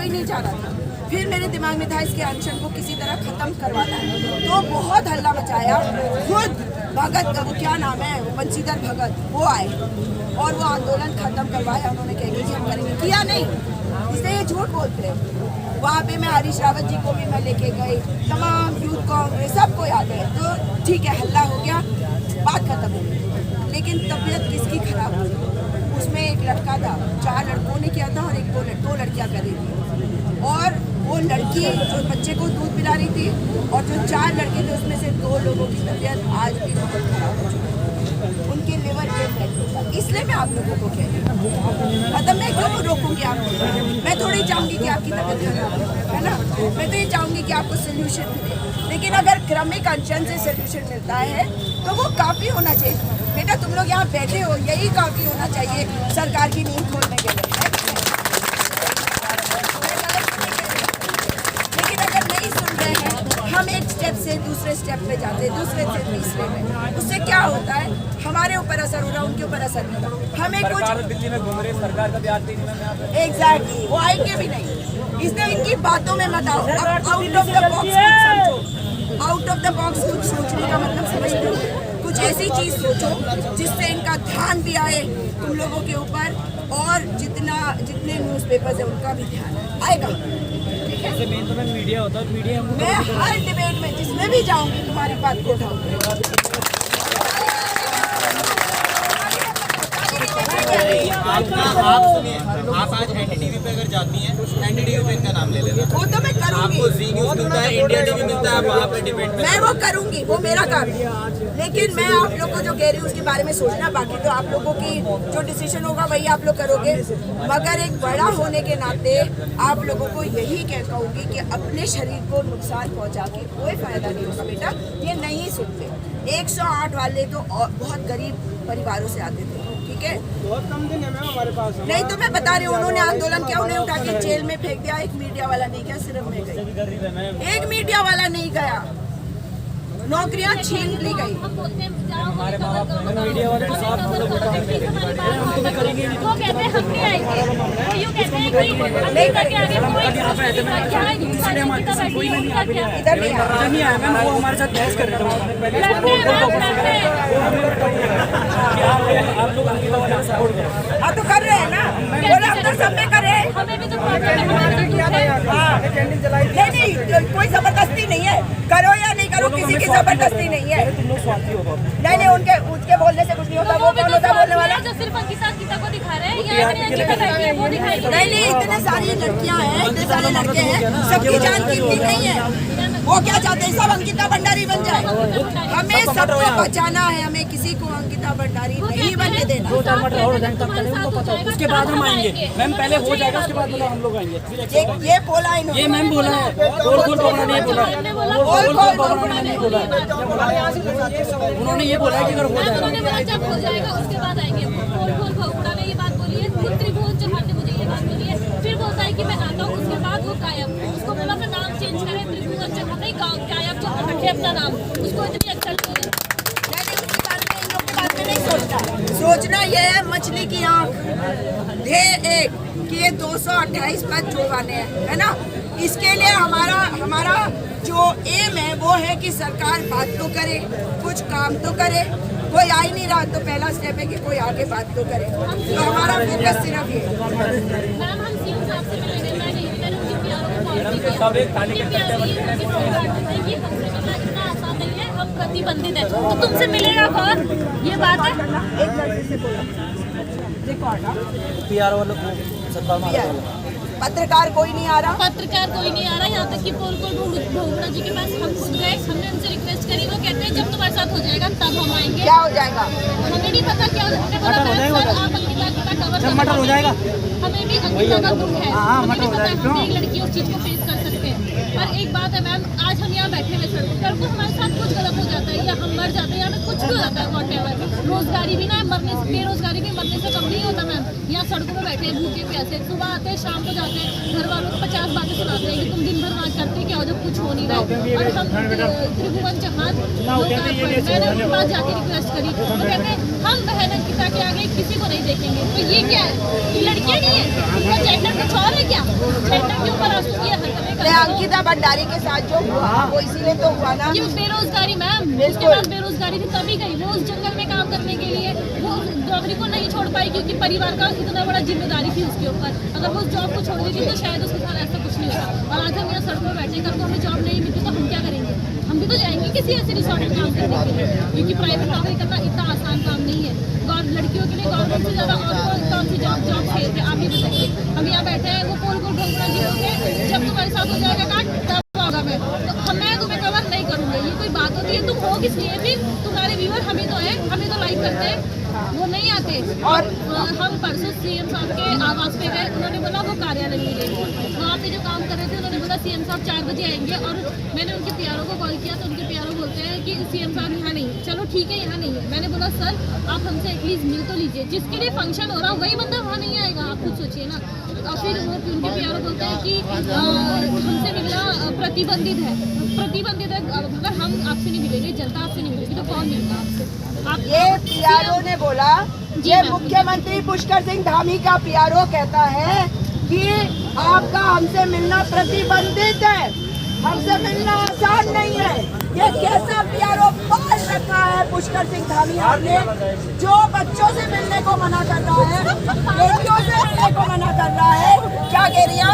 कोई नहीं चाह रहा था। फिर मेरे दिमाग में था इसके अनशन को किसी तरह खत्म करवाना है, तो बहुत हल्ला मचाया। खुद भगत का वो क्या नाम है, वो बंशीधर भगत, वो आए और वो आंदोलन खत्म करवाया। उन्होंने कह कि हम करेंगे, किया नहीं, इसलिए ये झूठ बोलते हैं। वहाँ पे मैं हरीश रावत जी को भी मैं लेके गई, तमाम यूथ कांग्रेस सबको याद है। तो ठीक है, हल्ला हो गया, बात खत्म हो गई। लेकिन तबीयत किसकी खराब हुई? उसमें एक लड़का था, 4 लड़कों ने किया था और एक दो लड़कियाँ कर रही थी। और वो लड़की जो बच्चे को दूध पिला रही थी और जो 4 लड़के थे उसमें से 2 लोगों की तबीयत आज भी बहुत खराब हो चुकी है, उनके लिवर पे इफेक्ट होता। इसलिए मैं आप लोगों को कह रही हूँ, मतलब मैं क्यों रोकूंगी आपको? मैं थोड़ी चाहूँगी कि आपकी तबीयत खराब है ना, मैं तो ये चाहूँगी कि आपको सोल्यूशन मिले। लेकिन अगर क्रमिक अनशन से सोल्यूशन मिलता है तो वो काफ़ी होना चाहिए। बेटा तुम लोग यहाँ बैठे हो, यही काफ़ी होना चाहिए सरकार की नींद खोलने के लिए। लेकिन अगर नहीं सुन रहे हैं, हम एक स्टेप से दूसरे स्टेप पे जाते हैं, दूसरे से तीसरे में, उससे क्या होता है? हमारे ऊपर असर हो रहा है, उनके ऊपर असर नहीं हो रहा। हमें कुछ दिल्ली में घूम रहे, सरकार का भी आती नहीं। एग्जैक्टली, वो आएंगे भी नहीं, इसलिए इनकी बातों में मत आओ। आउट ऑफ द बॉक्स कुछ समझो, आउट ऑफ द बॉक्स कुछ सोचने का मतलब समझते हो। कुछ ऐसी चीज सोचो जिससे इनका ध्यान भी आए तुम लोगों के ऊपर, और जितने न्यूज़पेपर्स है उनका भी ध्यान आएगा। मेन तो मीडिया होता है, मीडिया मैं हर डिबेट में जिसमें भी जाऊंगी तुम्हारी बात को उठाऊंगी। आप आज एनडीटीवी पे अगर जाती हैं, एनडीटीवी पे इनका नाम ले लेना। वो तो मैं करूंगी, आपको जी न्यूज़ मिलता है, इंडिया टीवी मिलता है, आप वहाँ पे डिबेट में मैं वो करूंगी, वो मेरा काम है। लेकिन मैं आप लोग को जो कह रही हूँ उसके बारे में सोचना, बाकी तो आप लोगों की जो डिसीजन होगा वही आप लोग करोगे। मगर एक बड़ा होने के नाते आप लोगों को यही कहूँगी कि अपने शरीर को नुकसान पहुँचा के कोई फायदा नहीं होगा। बेटा ये नहीं सुनते। 108 वाले तो बहुत गरीब परिवारों से आते थे, ठीक है, बहुत कम दिन है मैम हमारे पास। नहीं तो मैं बता रही हूँ, उन्होंने आंदोलन किया, उन्हें उठा के जेल में फेंक दिया। एक मीडिया वाला नहीं गया, सिर्फ मैं गई। एक मीडिया वाला नहीं गया, नौकरियां छीन ली गई। हमारे माँ बाप मीडिया वाले के साथ हम लोग हम तो करेंगे नहीं। वो कहते हैं हम नहीं आएंगे, वो यूँ कहते हैं कि नहीं करके आगे कोई इधर नहीं आया मैम, वो हमारे साथ बहस कर रहे थे। आप लोग अंकिता वाले का सपोर्ट करो। हाँ तो कर रहे हैं ना, बोला हम तो सब में कर रहे हैं। हमें भी तो नहीं, कोई जबरदस्ती नहीं है, करो या नहीं करो, किसी की जबरदस्ती नहीं है। तुम लोग स्वार्थी हो। नहीं, उनके बोलने से कुछ नहीं होता। वो कौन होता है बोलने वाला? जो सिर्फ अंकिता को दिखा रहे हैं, या अंकिता बैठी है वो दिखाई। नहीं, इतने सारी लड़कियां हैं, इतने सारे लड़के हैं, सबकी जान कीमती नहीं है। वो क्या चाहते हैं? सब अंकिता भंडारी बन जाए। हमें सबको बचाना है, हमें किसी को अंकिता भंडारी नहीं बनने देना। 2-4 मटर और उनको पता है, उसके बाद हम आएंगे मैम। पहले हो जाएगा, उसके बाद मतलब हम लोग आएंगे। ये बोला इन्होंने, ये मैम बोला है, गोल पकड़ा नहीं बोला है, गोल पकड़ा नहीं बोला है। उन्होंने ये बोला है कि अगर हो जाएगा, उन्होंने बोला जब हो जाएगा उसके बाद आएंगे। गोल भगुड़ा ने ये बात बोली है, खुद त्रिभुवन चौहान ने मुझे ये बात बोली है। फिर बोलता है कि मैं आता हूँ, उसके बाद वो गायब। उसको बोला अपना नाम चेंज करे, त्रिभुवन चौहान नहीं, गायब चौहान रखे अपना नाम। उसको इतनी अक्ल नहीं है। सोचना ये है मछली की आंख, ध्येय एक कि ये 228 पद जुड़वाने हैं, है ना। इसके लिए हमारा जो एम है वो है कि सरकार बात तो करे, कुछ काम तो करे। कोई आ ही नहीं रहा तो पहला स्टेप है कि कोई आगे बात तो करे। तो हमारा फोकस सिर्फ ये। मैम हम सीएम साहब से मिलेंगे, मैं नहीं, मैंने उनकी प्यारों को कॉल किया। सब एक थाली के ये हमसे मिलना इतना आसान नहीं है, हम प्रतिबंधित है। तो तुमसे मिलेगा कौन? ये बात है। एक लड़के से बोला पीआर वालों को सरकार पत्रकार कोई नहीं आ रहा, पत्रकार कोई नहीं आ रहा। यहाँ तक कि पोल भगुड़ा जी के पास हम खुद गए, हमने उनसे रिक्वेस्ट करी। वो कहते हैं जब तुम्हारे साथ हो जाएगा तब हम आएंगे। क्या हो जाएगा? हमें नहीं पता क्या आप अंकिता कवर मटर हो जाएगा। हमें भी अंकिता का दुख है, हमें नहीं पता हम एक लड़की उस चीज को फेस कर सकते हैं। पर एक बात है मैम, आज हम यहाँ बैठे हुए सड़क पर, को हमारे साथ कुछ गलत हो जाता है या हम मर जाते हैं या हमें कुछ भी हो जाता है, वॉटेवर। रोजगारी भी ना मरने से, बेरोजगारी भी मरने से कम नहीं होता मैम। यहाँ सड़कों में बैठे भूखे प्यासे, सुबह आते हैं शाम को जाते हैं, घर वालों को 50 बातें सुनाते हैं कि तुम दिन भर वहाँ करते क्या हो जब कुछ हो नहीं रहा। और हम त्रिभुवन चौहान मैंने उनके पास जाके रिक्वेस्ट करी, वो कहते हैं हम बहन अंकिता के आगे किसी को नहीं देखेंगे। तो ये क्या है? ये लड़कियाँ नहीं है, उनका जेंडर कुछ और है क्या? जेंडर क्यों अंकिता भंडारी के साथ जो हुआ वो इसीलिए तो हुआ ना। क्यों? बेरोजगारी मैम, उसके बाद बेरोजगारी थी तभी गई वो उस जंगल में काम करने के लिए। वो नौकरी को नहीं छोड़ पाई क्योंकि परिवार का इतना बड़ा जिम्मेदारी थी उसके ऊपर। अगर वो जॉब को छोड़ देती तो शायद उसके साथ ऐसा कुछ नहीं होता। और आज हम यहाँ सड़क पर बैठे, कल को हमें जॉब नहीं मिलती तो हम क्या करेंगे? हम भी तो जाएंगे किसी ऐसे रिसोर्ट में काम करने के लिए, क्योंकि प्राइवेट नौकरी करना इतना आसान काम नहीं है। लड़कियों के लिए गवर्नमेंट से ज़्यादा और कौन सी जॉब है आप ही बताइए। हम यहाँ बैठे हैं, वो पोल को ढोंकना जीरोगे, जब तुम्हारे साथ हो जाएगा काट तब होगा। मैं तुम्हें कवर नहीं करूँगी, ये कोई बात होती है? तुम हो किस लिए फिर? तुम्हारे व्यूअर हम ही तो हैं, हम ही तो लाइक करते हैं, वो नहीं आते। और हम परसों सीएम साहब के आवास पे गए, उन्होंने बोला वो कार्यालय में गए, वहाँ पे जो काम कर रहे थे उन्होंने बोला सीएम साहब 4 बजे आएंगे। और मैंने उनके पीआरओ को कॉल किया तो उनके पीआरओ बोलते हैं कि सीएम साहब यहाँ नहीं। चलो ठीक है, यहाँ नहीं है। मैंने बोला सर आप हमसे एटलीस्ट मिल तो लीजिए, जिसके लिए फंक्शन हो रहा वही बंदा वहाँ नहीं आएगा, आप खुद सोचिए ना। और फिर वो उनके पीआरओ बोलते हैं कि हमसे मिलना प्रतिबंधित है। प्रतिबंधित है, अगर हम आपसे नहीं मिलेंगे, जनता आपसे नहीं मिलेगी तो कौन मिलेगा आपसे? ये पीआरओ ने बोला, ये मुख्यमंत्री पुष्कर सिंह धामी का पीआरओ कहता है कि आपका हमसे मिलना प्रतिबंधित है, हमसे मिलना आसान नहीं है। ये कैसा पीआरओ पाल रखा है पुष्कर सिंह धामी आपने, जो बच्चों से मिलने को मना कर रहा है, लड़कियों से मिलने को मना कर रहा है। क्या कह रही है?